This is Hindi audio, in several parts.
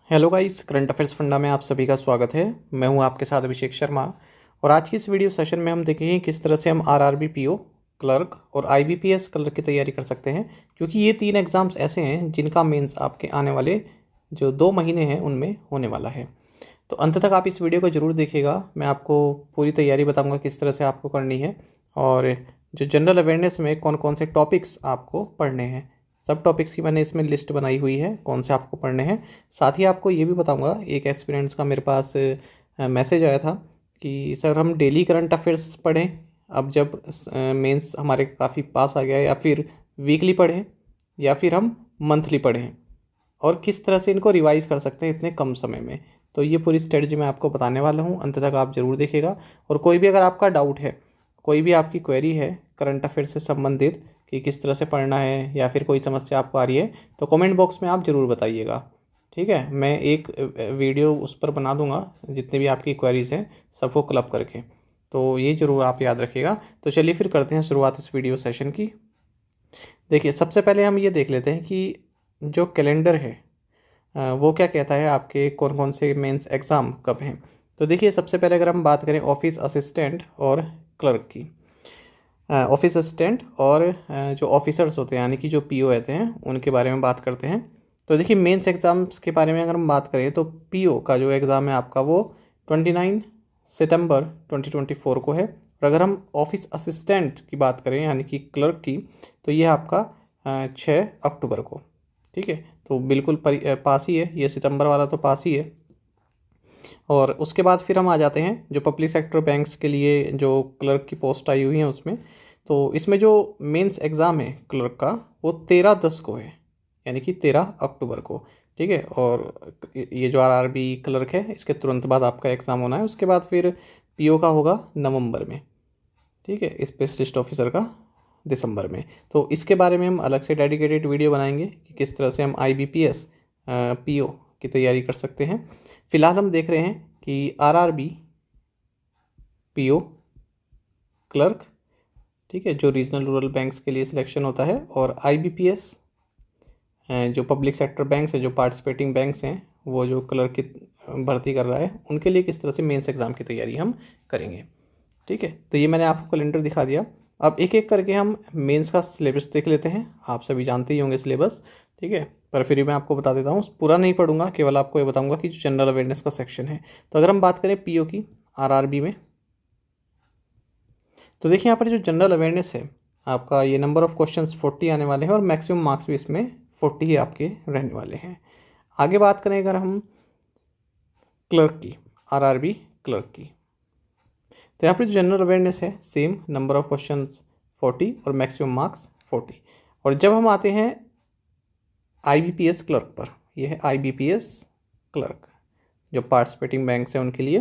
Hello guys, current affairs funda में आप सभी का स्वागत है। मैं हूं आपके साथ अभिषेक शर्मा और आज की इस वीडियो सेशन में हम देखेंगे किस तरह से हम आरआरबी पीओ क्लर्क और आईबीपीएस क्लर्क की तैयारी कर सकते हैं, क्योंकि ये तीन एग्ज़ाम्स ऐसे हैं जिनका मेंस आपके आने वाले जो 2 महीने हैं उनमें होने वाला है। तो अंत तक आप इस वीडियो को ज़रूर देखिएगा। मैं आपको पूरी तैयारी बताऊँगा किस तरह से आपको करनी है और जो जनरल अवेयरनेस में कौन कौन से टॉपिक्स आपको पढ़ने हैं, सब टॉपिक्स की मैंने इसमें लिस्ट बनाई हुई है कौन से आपको पढ़ने हैं। साथ ही आपको ये भी बताऊंगा, एक एस्पिरेंट्स का मेरे पास मैसेज आया था कि सर हम डेली करंट अफेयर्स पढ़ें अब जब मेंस हमारे काफ़ी पास आ गया है, या फिर वीकली पढ़ें या फिर हम मंथली पढ़ें और किस तरह से इनको रिवाइज कर सकते हैं इतने कम समय में। तो ये पूरी स्ट्रेटजी मैं आपको बताने वाला हूँ, अंत तक आप ज़रूर देखिएगा। और कोई भी अगर आपका डाउट है, कोई भी आपकी क्वेरी है करंट अफेयर से संबंधित कि किस तरह से पढ़ना है या फिर कोई समस्या आपको आ रही है, तो कमेंट बॉक्स में आप ज़रूर बताइएगा। ठीक है, मैं एक वीडियो उस पर बना दूंगा जितने भी आपकी क्वेरीज़ हैं सबको क्लब करके, तो ये ज़रूर आप याद रखिएगा। तो चलिए फिर करते हैं शुरुआत इस वीडियो सेशन की। देखिए, सबसे पहले हम ये देख लेते हैं कि जो कैलेंडर है वो क्या कहता है, आपके कौन कौन से मेंस एग्ज़ाम कब हैं। तो देखिए, सबसे पहले अगर हम बात करें ऑफिस असिस्टेंट और क्लर्क की, ऑफिस असिस्टेंट और जो ऑफिसर्स होते हैं यानी कि जो पीओ रहते हैं उनके बारे में बात करते हैं। तो देखिए, मेंस एग्ज़ाम्स के बारे में अगर हम बात करें तो पीओ का जो एग्ज़ाम है आपका वो 29 सितंबर 2024 को है। और अगर हम ऑफिस असिस्टेंट की बात करें यानी कि क्लर्क की, तो ये आपका 6 अक्टूबर को। ठीक है, तो बिल्कुल पास ही है, ये सितंबर वाला तो पास ही है। और उसके बाद फिर हम आ जाते हैं जो पब्लिक सेक्टर बैंक्स के लिए जो क्लर्क की पोस्ट आई हुई है उसमें। तो इसमें जो मेंस एग्ज़ाम है क्लर्क का वो 13/10 को है, यानी कि 13 अक्टूबर को। ठीक है, और ये जो आरआरबी क्लर्क है इसके तुरंत बाद आपका एग्ज़ाम होना है। उसके बाद फिर पीओ का होगा नवंबर में। ठीक है, स्पेशलिस्ट ऑफिसर का दिसंबर में। तो इसके बारे में हम अलग से डेडिकेटेड वीडियो बनाएंगे कि किस तरह से हम आईबीपीएस पीओ की तैयारी कर सकते हैं। फिलहाल हम देख रहे हैं कि आरआरबी पीओ क्लर्क, ठीक है, जो रीजनल रूरल बैंक्स के लिए सिलेक्शन होता है, और आईबीपीएस जो पब्लिक सेक्टर बैंक्स हैं, जो पार्टिसिपेटिंग बैंक्स हैं, वो जो क्लर्क की भर्ती कर रहा है उनके लिए किस तरह से मेंस एग्ज़ाम की तैयारी हम करेंगे। ठीक है, तो ये मैंने आपको कैलेंडर दिखा दिया। अब एक एक करके हम मेंस का सिलेबस देख लेते हैं। आप सभी जानते ही होंगे सिलेबस, ठीक है, पर फिर भी मैं आपको बता देता हूँ। पूरा नहीं पढ़ूंगा, केवल आपको ये बताऊंगा कि जो जनरल अवेयरनेस का सेक्शन है। तो अगर हम बात करें पीओ की आरआरबी में, तो देखिए यहाँ पर जो जनरल अवेयरनेस है आपका, ये नंबर ऑफ क्वेश्चंस 40 आने वाले हैं और मैक्सिमम मार्क्स भी इसमें 40 ही आपके रहने वाले हैं। आगे बात करें अगर हम क्लर्क की, आरआरबी क्लर्क की, तो यहाँ पर जो जनरल अवेयरनेस है सेम नंबर ऑफ क्वेश्चंस 40 और मैक्सिमम मार्क्स 40। और जब हम आते हैं आईबीपीएस क्लर्क पर, यह है आईबीपीएस क्लर्क जो पार्टिसिपेटिंग बैंक्स हैं उनके लिए,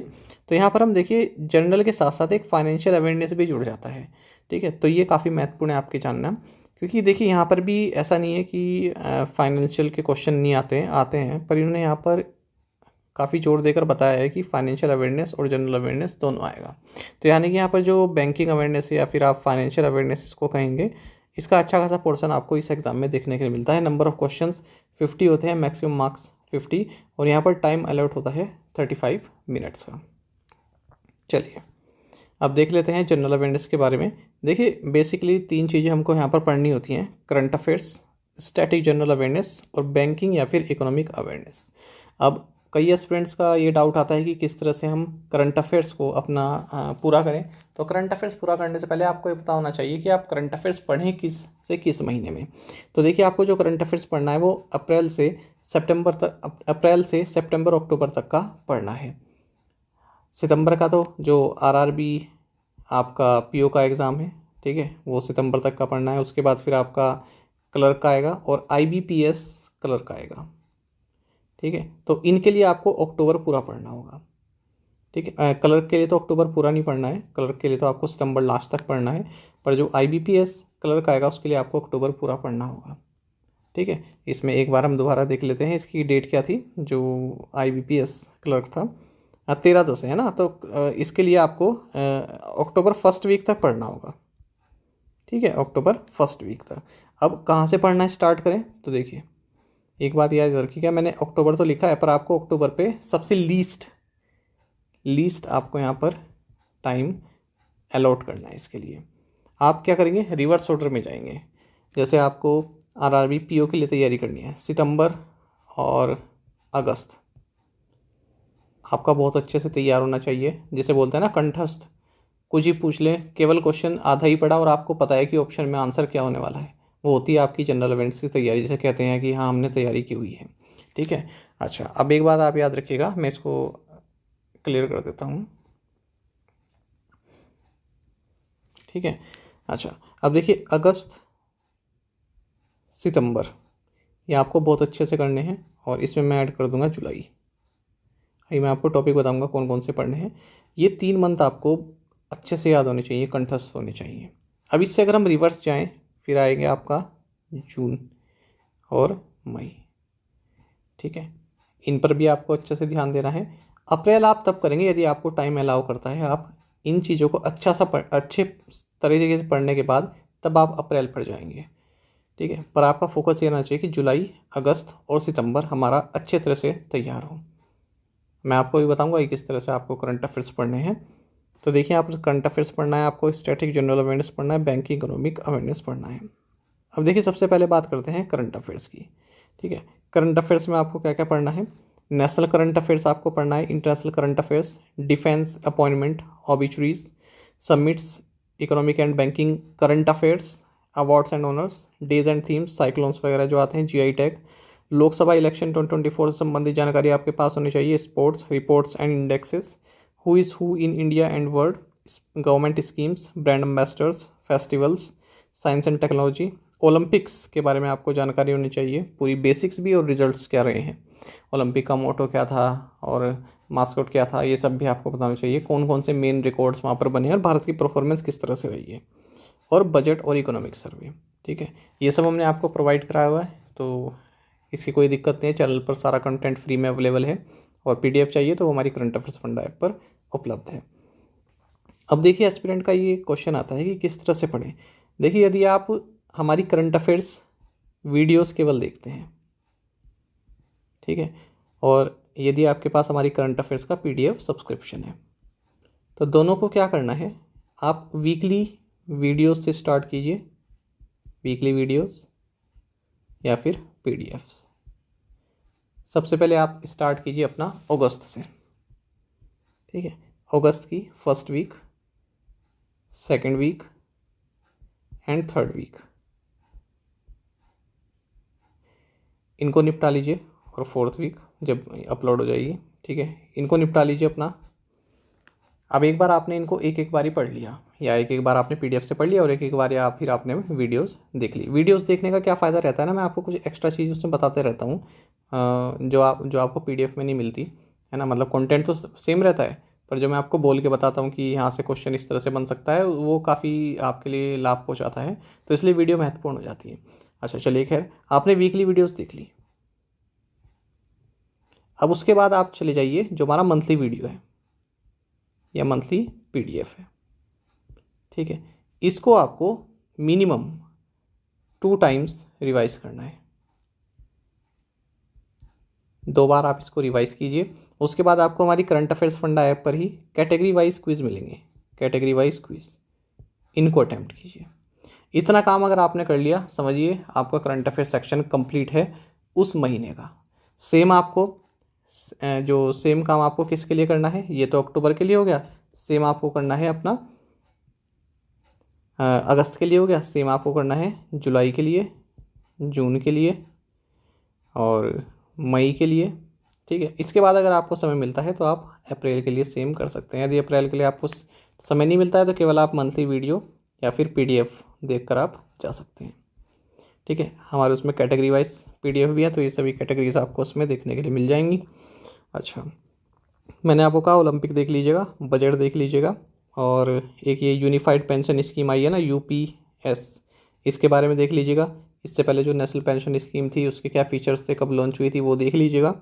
तो यहाँ पर हम देखिए जनरल के साथ साथ एक फाइनेंशियल अवेयरनेस भी जुड़ जाता है। ठीक है, तो ये काफ़ी महत्वपूर्ण है आपके जानना, क्योंकि देखिए यहाँ पर भी ऐसा नहीं है कि फाइनेंशियल के क्वेश्चन नहीं आते हैं, पर इन्होंने यहाँ पर काफ़ी जोर देकर बताया है कि फाइनेंशियल अवेयरनेस और जनरल अवेयरनेस दोनों आएगा। तो यानी कि यहाँ पर जो बैंकिंग अवेयरनेस है या फिर आप फाइनेंशियल अवेयरनेस इसको कहेंगे, इसका अच्छा खासा पोर्शन आपको इस एग्ज़ाम में देखने के लिए मिलता है। नंबर ऑफ क्वेश्चंस 50 होते हैं, मैक्सिमम मार्क्स 50, और यहाँ पर टाइम अलॉट होता है 35 मिनट्स का। चलिए अब देख लेते हैं जनरल अवेयरनेस के बारे में। देखिए, बेसिकली 3 चीज़ें हमको यहाँ पर पढ़नी होती हैं: current affairs, static general awareness और बैंकिंग या फिर इकोनॉमिक अवेयरनेस। अब कई एस्पिरेंट्स का ये डाउट आता है कि किस तरह से हम करंट अफेयर्स को अपना पूरा करें। तो करंट अफेयर्स पूरा करने से पहले आपको ये पता होना चाहिए कि आप करंट अफेयर्स पढ़ें किस से किस महीने में। तो देखिए, आपको जो करंट अफेयर्स पढ़ना है वो अप्रैल से सितंबर अक्टूबर तक का पढ़ना है। सितंबर का तो जो आरआरबी आपका पीओ का एग्ज़ाम है, ठीक है, वो सितंबर तक का पढ़ना है। उसके बाद फिर आपका क्लर्क का आएगा और आईबीपीएस क्लर्क आएगा। ठीक है, तो इनके लिए आपको अक्टूबर पूरा पढ़ना होगा। ठीक है, क्लर्क के लिए तो अक्टूबर पूरा नहीं पढ़ना है, क्लर्क के लिए तो आपको सितंबर लास्ट तक पढ़ना है, पर जो आईबीपीएस क्लर्क आएगा उसके लिए आपको अक्टूबर पूरा पढ़ना होगा। ठीक है, इसमें एक बार हम दोबारा देख लेते हैं इसकी डेट क्या थी। जो आईबीपीएस क्लर्क था 13/10 है ना, तो इसके लिए आपको अक्टूबर फर्स्ट वीक तक पढ़ना होगा। ठीक है, अक्टूबर फर्स्ट वीक तक। अब कहाँ से पढ़ना स्टार्ट करें, तो देखिए एक बात याद रखिएगा, मैंने अक्टूबर तो लिखा है पर आपको अक्टूबर पे सबसे लीस्ट आपको यहाँ पर टाइम अलॉट करना है। इसके लिए आप क्या करेंगे, रिवर्स ऑर्डर में जाएंगे। जैसे आपको आरआरबी पीओ के लिए तैयारी करनी है, सितंबर और अगस्त आपका बहुत अच्छे से तैयार होना चाहिए। जैसे बोलते हैं ना कंठस्थ, कुछ ही पूछ लें, केवल क्वेश्चन आधा ही पढ़ा और आपको पता है कि ऑप्शन में आंसर क्या होने वाला है, वो होती है आपकी जनरल अवेयरनेस की तैयारी, जिसे कहते हैं कि हाँ हमने तैयारी की हुई है। ठीक है। अच्छा, अब एक बात आप याद रखिएगा, मैं इसको क्लियर कर देता हूँ। ठीक है। अच्छा, अब देखिए अगस्त सितंबर ये आपको बहुत अच्छे से करने हैं, और इसमें मैं ऐड कर दूंगा जुलाई। अभी मैं आपको टॉपिक बताऊंगा कौन कौन से पढ़ने हैं। ये 3 मंथ आपको अच्छे से याद होने चाहिए, कंठस्थ होने चाहिए। अब इससे अगर हम रिवर्स जाएं, फिर आएंगे आपका जून और मई। ठीक है, इन पर भी आपको अच्छे से ध्यान देना है। अप्रैल आप तब करेंगे यदि आपको टाइम अलाउ करता है, आप इन चीज़ों को अच्छे तरीके से पढ़ने के बाद तब आप अप्रैल पर जाएंगे। ठीक है, पर आपका फोकस ये रहना चाहिए कि जुलाई, अगस्त और सितंबर हमारा अच्छे तरह से तैयार हो। मैं आपको भी बताऊंगा कि किस तरह से आपको करंट अफेयर्स पढ़ने हैं। तो देखिए, आप करंट अफेयर्स पढ़ना है, आपको स्टैटिक जनरल अवेयरनेस पढ़ना है, बैंकिंग इकोनॉमिक अवेयरनेस पढ़ना है। अब देखिए, सबसे पहले बात करते हैं करंट अफेयर्स की। ठीक है, करंट अफेयर्स में आपको क्या क्या पढ़ना है। नेशनल करंट अफेयर्स आपको पढ़ना है, international current affairs, defence appointment, obituaries, summits, economic and banking current affairs, awards and honours, days and themes, cyclones वगैरह जो आते हैं, जीआई टैग, लोकसभा इलेक्शन 2024 से संबंधित जानकारी आपके पास होनी चाहिए, sports reports and indexes, who is who in India and world, government schemes, brand ambassadors, festivals, science and technology, Olympics के बारे में आपको जानकारी होनी चाहिए, पूरी बेसिक्स भी और रिजल्ट्स क्या रहे हैं, ओलंपिक का मोटो क्या था और मास्कट क्या था, ये सब भी आपको बताना चाहिए। कौन कौन से मेन रिकॉर्ड्स वहाँ पर बने हैं और भारत की परफॉर्मेंस किस तरह से रही है, और बजट और इकोनॉमिक सर्वे। ठीक है, ये सब हमने आपको प्रोवाइड कराया हुआ है, तो इसकी कोई दिक्कत नहीं है। चैनल पर सारा कंटेंट फ्री में अवेलेबल है, और पीडीएफ चाहिए तो वो हमारी करंट अफेयर्स फंडा ऐप पर उपलब्ध है। अब देखिए, एस्पिरेंट का ये क्वेश्चन आता है कि किस तरह से पढ़ें। देखिए, यदि आप हमारी करंट अफेयर्स वीडियोस केवल देखते हैं, ठीक है, और यदि आपके पास हमारी करंट अफेयर्स का पीडीएफ सब्सक्रिप्शन है, तो दोनों को क्या करना है, आप वीकली वीडियोस से स्टार्ट कीजिए, वीकली वीडियोस या फिर पीडीएफ्स। सबसे पहले आप स्टार्ट कीजिए अपना अगस्त से। ठीक है, अगस्त की first week, second week and third week इनको निपटा लीजिए, और फोर्थ वीक जब अपलोड हो जाएगी, ठीक है, इनको निपटा लीजिए अपना। अब एक बार आपने इनको एक एक बार ही पढ़ लिया, या एक एक बार आपने पीडीएफ से पढ़ लिया और एक एक बार या फिर आपने वीडियोस देख ली। वीडियोस देखने का क्या फ़ायदा रहता है ना, मैं आपको कुछ एक्स्ट्रा चीज़ उसमें बताते रहता हूँ, जो आपको पीडीएफ में नहीं मिलती है ना। मतलब कंटेंट तो सेम रहता है, पर जो मैं आपको बोल के बताता हूँ कि यहाँ से क्वेश्चन इस तरह से बन सकता है, वो काफ़ी आपके लिए लाभ पहुँचाता है, तो इसलिए वीडियो महत्वपूर्ण हो जाती है। अच्छा चलिए, खैर आपने वीकली वीडियोज़ देख ली। अब उसके बाद आप चले जाइए, जो हमारा मंथली वीडियो है या मंथली पीडीएफ है, ठीक है, इसको आपको मिनिमम 2 टाइम्स रिवाइज करना है। 2 बार आप इसको रिवाइज कीजिए। उसके बाद आपको हमारी करंट अफेयर्स फंडा ऐप पर ही कैटेगरी वाइज क्विज मिलेंगे, कैटेगरी वाइज क्विज, इनको अटैम्प्ट कीजिए। इतना काम अगर आपने कर लिया, समझिए आपका करंट अफेयर्स सेक्शन कंप्लीट है उस महीने का। सेम काम आपको किसके लिए करना है, ये तो अक्टूबर के लिए हो गया, सेम आपको करना है अपना अगस्त के लिए हो गया, सेम आपको करना है जुलाई के लिए, जून के लिए और मई के लिए। ठीक है, इसके बाद अगर आपको समय मिलता है तो आप अप्रैल के लिए सेम कर सकते हैं। यदि अप्रैल के लिए आपको समय नहीं मिलता है तो केवल आप मंथली वीडियो या फिर पीडीएफ देखकर आप जा सकते हैं। ठीक है, हमारे उसमें कैटेगरी वाइज पीडीएफ भी है, तो ये सभी कैटेगरीज आपको उसमें देखने के लिए मिल जाएंगी। अच्छा, मैंने आपको कहा ओलंपिक देख लीजिएगा, बजट देख लीजिएगा, और एक ये यूनिफाइड पेंशन स्कीम आई है ना, यूपीएस, इसके बारे में देख लीजिएगा। इससे पहले जो नेशनल पेंशन स्कीम थी उसके क्या फीचर्स थे, कब लॉन्च हुई थी, वो देख लीजिएगा।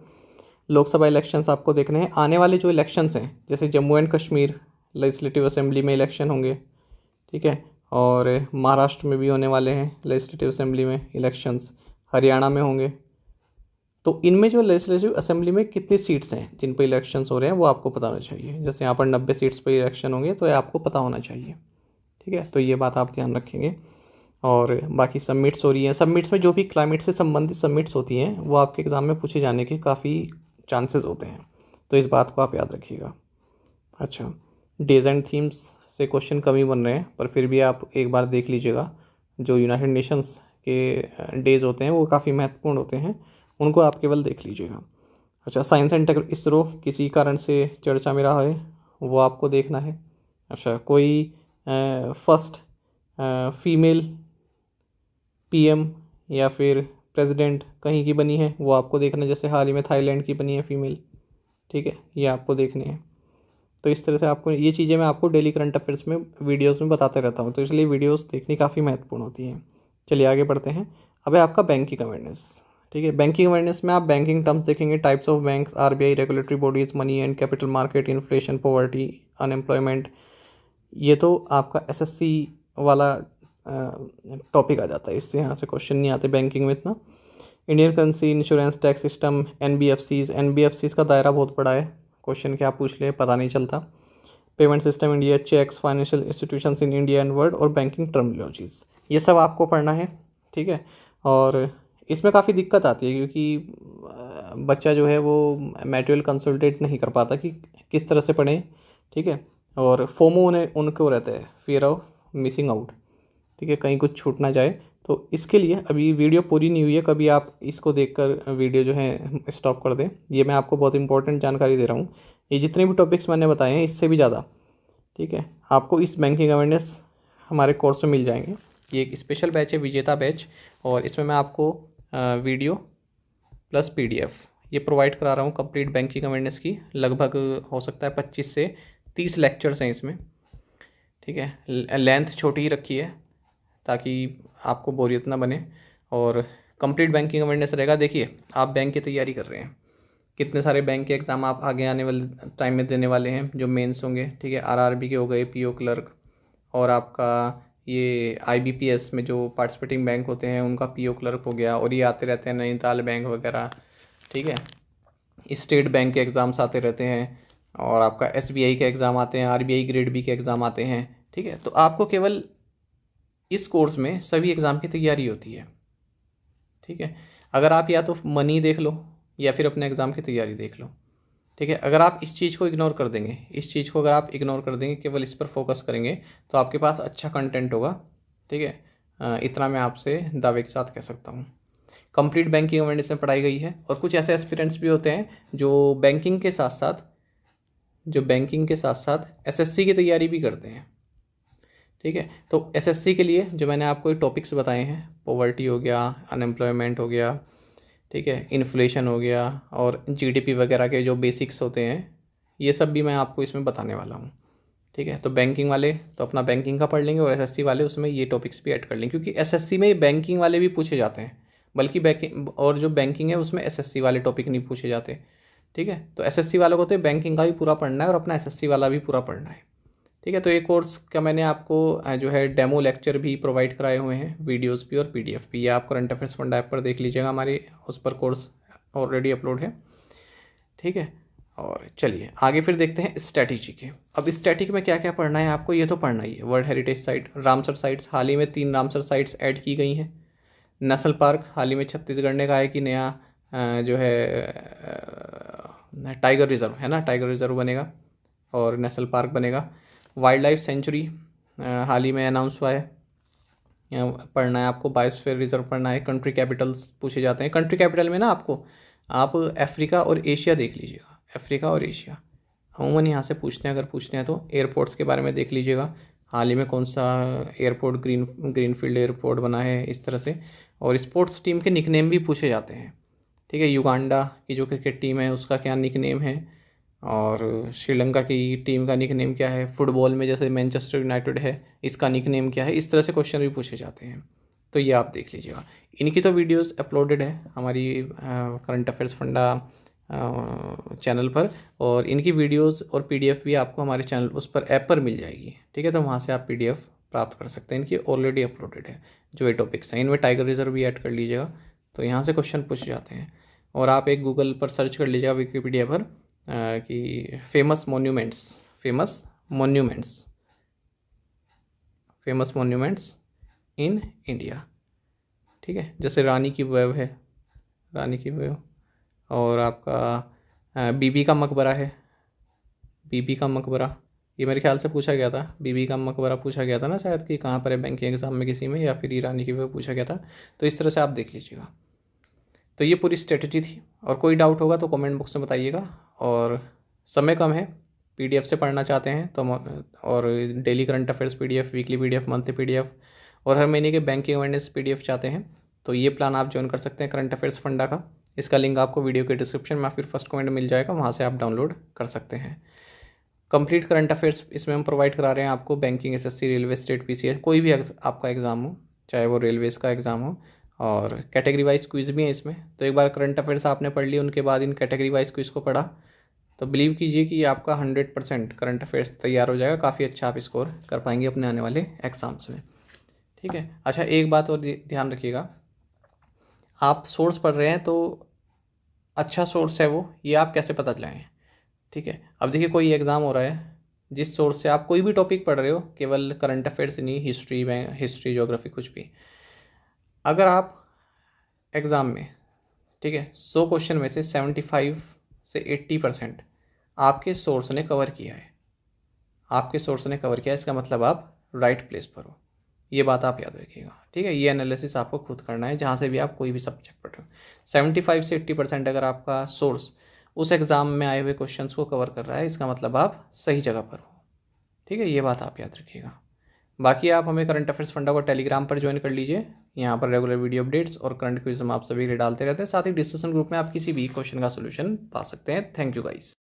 लोकसभा इलेक्शंस आपको देखने हैं, आने वाले जो इलेक्शंस हैं, जैसे Jammu and Kashmir legislative assembly में इलेक्शन होंगे, ठीक है, और महाराष्ट्र में भी होने वाले हैं लेजिस्लेटिव असेंबली में इलेक्शंस, हरियाणा में होंगे, तो इनमें जो लेजिस्लेटिव असेंबली में कितनी सीट्स हैं जिन पर इलेक्शंस हो रहे हैं वो आपको पता होना चाहिए। जैसे यहाँ पर 90 सीट्स पर इलेक्शन होंगे तो ये आपको पता होना चाहिए। ठीक है, तो ये बात आप ध्यान रखेंगे। और बाकी सबमिट्स हो रही हैं, सबमिट्स में जो भी क्लाइमेट से संबंधित सबमिट्स होती हैं वो आपके एग्ज़ाम में पूछे जाने के काफ़ी चांसेस होते हैं, तो इस बात को आप याद रखिएगा। अच्छा, डेज एंड थीम्स से क्वेश्चन कम ही बन रहे हैं, पर फिर भी आप एक बार देख लीजिएगा। जो यूनाइटेड नेशंस के डेज़ होते हैं वो काफ़ी महत्वपूर्ण होते हैं, उनको आप केवल देख लीजिएगा। अच्छा, साइंस एंड टेक इसरो किसी कारण से चर्चा में रहा है वो आपको देखना है। अच्छा, कोई फर्स्ट फीमेल पीएम या फिर प्रेसिडेंट कहीं की बनी है वो आपको देखना है, जैसे हाल ही में थाईलैंड की बनी है फीमेल। ठीक है, ये आपको देखनी है। तो इस तरह से आपको ये चीज़ें मैं आपको डेली करंट अफेयर्स में वीडियोस में बताते रहता हूँ, तो इसलिए वीडियोस देखनी काफ़ी महत्वपूर्ण होती हैं। चलिए आगे बढ़ते हैं। अब है आपका बैंकिंग अवेयरनेस। ठीक है, बैंकिंग अवेयरनेस में आप बैंकिंग टर्म्स देखेंगे, types of banks, RBI, regulatory bodies, money and capital market, inflation, poverty, unemployment. ये तो आपका एसएससी वाला टॉपिक आ जाता है, इससे यहाँ से क्वेश्चन नहीं आते बैंकिंग में इतना। Indian currency, insurance, tax system, NBFCs का दायरा बहुत बड़ा है, क्वेश्चन क्या पूछ ले पता नहीं चलता। Payment system India, cheques, financial institutions in India and world, और बैंकिंग टर्मिनोलॉजीज़, ये सब आपको पढ़ना है। ठीक है, और इसमें काफ़ी दिक्कत आती है क्योंकि बच्चा जो है वो मटेरियल कंसल्टेट नहीं कर पाता कि किस तरह से पढ़ें। ठीक है, और फोमो उनको रहता है, फियर ऑफ मिसिंग आउट। ठीक है, कहीं कुछ छूट ना जाए, तो इसके लिए अभी वीडियो पूरी नहीं हुई है, कभी आप इसको देखकर वीडियो जो है स्टॉप कर दें। ये मैं आपको बहुत इंपॉर्टेंट जानकारी दे रहा हूँ, ये जितने भी टॉपिक्स मैंने बताए हैं इससे भी ज़्यादा। ठीक है, आपको इस बैंकिंग अवेयरनेस हमारे कोर्स में मिल जाएंगे। ये एक स्पेशल बैच है, विजेता बैच, और इसमें मैं आपको वीडियो प्लस पीडीएफ ये प्रोवाइड करा रहा हूँ कंप्लीट बैंकिंग अवेयरनेस की। लगभग हो सकता है 25 से 30 लेक्चर्स हैं इसमें। ठीक है, लेंथ छोटी ही रखी है ताकि आपको बोरियत ना बने, और कंप्लीट बैंकिंग अवेयरनेस रहेगा। देखिए, आप बैंक की तैयारी कर रहे हैं, कितने सारे बैंक के एग्ज़ाम आप आगे आने वाले टाइम में देने वाले हैं, जो मेंस होंगे। ठीक है, आरआरबी के हो गए, पीओ क्लर्क, और आपका ये आईबीपीएस में जो पार्टिसिपेटिंग बैंक होते हैं उनका पीओ क्लर्क हो गया, और ये आते रहते हैं नैनीताल बैंक वगैरह। ठीक है, स्टेट बैंक के एग्ज़ाम्स आते रहते हैं, और आपका एसबीआई के एग्ज़ाम आते हैं, आरबीआई ग्रेड बी के एग्ज़ाम आते हैं। ठीक है, तो आपको केवल इस कोर्स में सभी एग्ज़ाम की तैयारी होती है। ठीक है, अगर आप या तो मनी देख लो या फिर अपने एग्ज़ाम की तैयारी देख लो। ठीक है, अगर आप इस चीज़ को इग्नोर कर देंगे, इस चीज़ को अगर आप इग्नोर कर देंगे, केवल इस पर फोकस करेंगे, तो आपके पास अच्छा कंटेंट होगा। ठीक है, इतना मैं आपसे दावे के साथ कह सकता हूँ। कंप्लीट बैंकिंग अवेयरनेस में पढ़ाई गई है, और कुछ ऐसे एस्पिरेंट्स भी होते हैं जो बैंकिंग के साथ साथ एसएससी की तैयारी भी करते हैं। ठीक है, तो एसएससी के लिए जो मैंने आपको टॉपिक्स बताए हैं, पॉवर्टी हो गया, अनएम्प्लॉयमेंट हो गया, ठीक है, इन्फ्लेशन हो गया, और जीडीपी वगैरह के जो बेसिक्स होते हैं, ये सब भी मैं आपको इसमें बताने वाला हूँ। ठीक है, तो बैंकिंग वाले तो अपना बैंकिंग का पढ़ लेंगे, और एसएससी वाले उसमें ये टॉपिक्स भी ऐड कर लेंगे, क्योंकि एसएससी में बैंकिंग वाले भी पूछे जाते हैं, बल्कि बैंकिंग और जो बैंकिंग है उसमें एसएससी वाले टॉपिक नहीं पूछे जाते। ठीक है, तो एसएससी वालों को तो बैंकिंग का भी पूरा पढ़ना है, और अपना एसएससी वाला भी पूरा पढ़ना है। ठीक है, तो ये कोर्स का मैंने आपको जो है डेमो लेक्चर भी प्रोवाइड कराए हुए हैं, वीडियोस भी और पीडीएफ भी। ये आप करंट अफेयर्स फंड ऐप पर देख लीजिएगा, हमारे उस पर कोर्स ऑलरेडी अपलोड है। ठीक है, और चलिए आगे फिर देखते हैं स्ट्रैटेजी के। अब स्ट्रैटेजी में क्या क्या पढ़ना है आपको, ये तो पढ़ना ही है। World heritage site, Ramsar sites, हाल ही में 3 रामसर साइट्स ऐड की गई हैं। नेशनल पार्क, हाल ही में छत्तीसगढ़ ने कहा है कि नया जो है टाइगर रिजर्व है ना, टाइगर रिजर्व बनेगा और नेशनल पार्क बनेगा। वाइल्ड लाइफ सेंचुरी हाल ही में अनाउंस हुआ है, पढ़ना है आपको। बायोस्फीयर रिजर्व पढ़ना है। कंट्री कैपिटल्स पूछे जाते हैं। कंट्री कैपिटल में ना आप अफ्रीका और एशिया देख लीजिएगा, अफ्रीका और एशिया अमूमन यहाँ से पूछते हैं, अगर पूछते हैं तो। एयरपोर्ट्स के बारे में देख लीजिएगा, हाल ही में कौन सा एयरपोर्ट ग्रीनफील्ड एयरपोर्ट बना है, इस तरह से। और स्पोर्ट्स टीम के निकनेम भी पूछे जाते हैं। ठीक है, युगांडा की जो क्रिकेट टीम है उसका क्या निकनेम है, और श्रीलंका की टीम का निकनेम क्या है। फुटबॉल में जैसे मैनचेस्टर यूनाइटेड है, इसका निकनेम क्या है, इस तरह से क्वेश्चन भी पूछे जाते हैं, तो ये आप देख लीजिएगा। इनकी तो वीडियोस अपलोडेड है हमारी करंट अफेयर्स फंडा चैनल पर, और इनकी वीडियोस और पीडीएफ भी आपको हमारे चैनल उस पर ऐप पर मिल जाएगी। ठीक है, तो वहाँ से आप पीडीएफ प्राप्त कर सकते हैं, इनकी ऑलरेडी अपलोडेड है जो ये टॉपिक्स हैं। इनमें टाइगर रिजर्व भी ऐड कर लीजिएगा, तो यहाँ से क्वेश्चन पूछ जाते हैं। और आप एक गूगल पर सर्च कर लीजिएगा विकिपीडिया पर कि फेमस मोन्यूमेंट्स इन इंडिया। ठीक है, जैसे रानी की वेव है, रानी की वेव, और आपका बीबी का मकबरा है, बीबी का मकबरा, ये मेरे ख्याल से पूछा गया था, बीबी का मकबरा पूछा गया था ना शायद कि कहाँ पर है बैंकिंग एग्जाम में किसी में, या फिर ईरानी की वेव पूछा गया था। तो इस तरह से आप देख लीजिएगा। तो ये पूरी स्ट्रेटजी थी, और कोई डाउट होगा तो कमेंट बॉक्स में बताइएगा। और समय कम है, पीडीएफ से पढ़ना चाहते हैं तो और daily current affairs PDF, weekly PDF, monthly PDF और हर महीने के बैंकिंग अवेयरनेस पीडीएफ चाहते हैं तो ये प्लान आप ज्वाइन कर सकते हैं करंट अफेयर्स फंडा का। इसका लिंक आपको वीडियो के डिस्क्रिप्शन में या फिर फर्स्ट कमेंट में मिल जाएगा, वहाँ से आप डाउनलोड कर सकते हैं। कंप्लीट करंट अफेयर्स इसमें हम प्रोवाइड करा रहे हैं आपको, banking, SSC, railway, state, PCS, कोई भी आपका एग्ज़ाम हो, चाहे वो रेलवेज़ का एग्ज़ाम हो। और कैटेगरी वाइज क्विज़ भी है इसमें, तो एक बार करंट अफेयर्स आपने पढ़ ली, उनके बाद इन कैटेगरी वाइज क्विज़ को पढ़ा तो बिलीव कीजिए कि आपका 100% करंट अफेयर्स तैयार हो जाएगा। काफ़ी अच्छा आप स्कोर कर पाएंगे अपने आने वाले एग्ज़ाम्स में। ठीक है, अच्छा एक बात और ध्यान रखिएगा, आप सोर्स पढ़ रहे हैं तो अच्छा सोर्स है वो, ये आप कैसे पता चलाएँ। ठीक है, अब देखिए कोई एग्ज़ाम हो रहा है, जिस सोर्स से आप कोई भी टॉपिक पढ़ रहे हो, केवल करंट अफेयर्स नहीं, हिस्ट्री में, हिस्ट्री, ज्योग्राफी, कुछ भी, अगर आप एग्ज़ाम में, ठीक है, 100 क्वेश्चन में से 75 से 80% आपके सोर्स ने कवर किया है, आपके सोर्स ने कवर किया है, इसका मतलब आप राइट प्लेस पर हो। ये बात आप याद रखिएगा। ठीक है, ये एनालिसिस आपको खुद करना है जहाँ से भी आप कोई भी सब्जेक्ट पढ़ रहे हो। 75 से 80% अगर आपका सोर्स उस एग्ज़ाम में आए हुए क्वेश्चंस को कवर कर रहा है, इसका मतलब आप सही जगह पर हो। ठीक है, ये बात आप याद रखिएगा। बाकी आप हमें करंट अफेयर्स फंडा को टेलीग्राम पर ज्वाइन कर लीजिए, यहाँ पर रेगुलर वीडियो अपडेट्स और करंट क्विज हम आप सभी के लिए डालते रहते हैं। साथ ही डिस्कशन ग्रुप में आप किसी भी क्वेश्चन का सोल्यूशन पा सकते हैं। Thank you guys.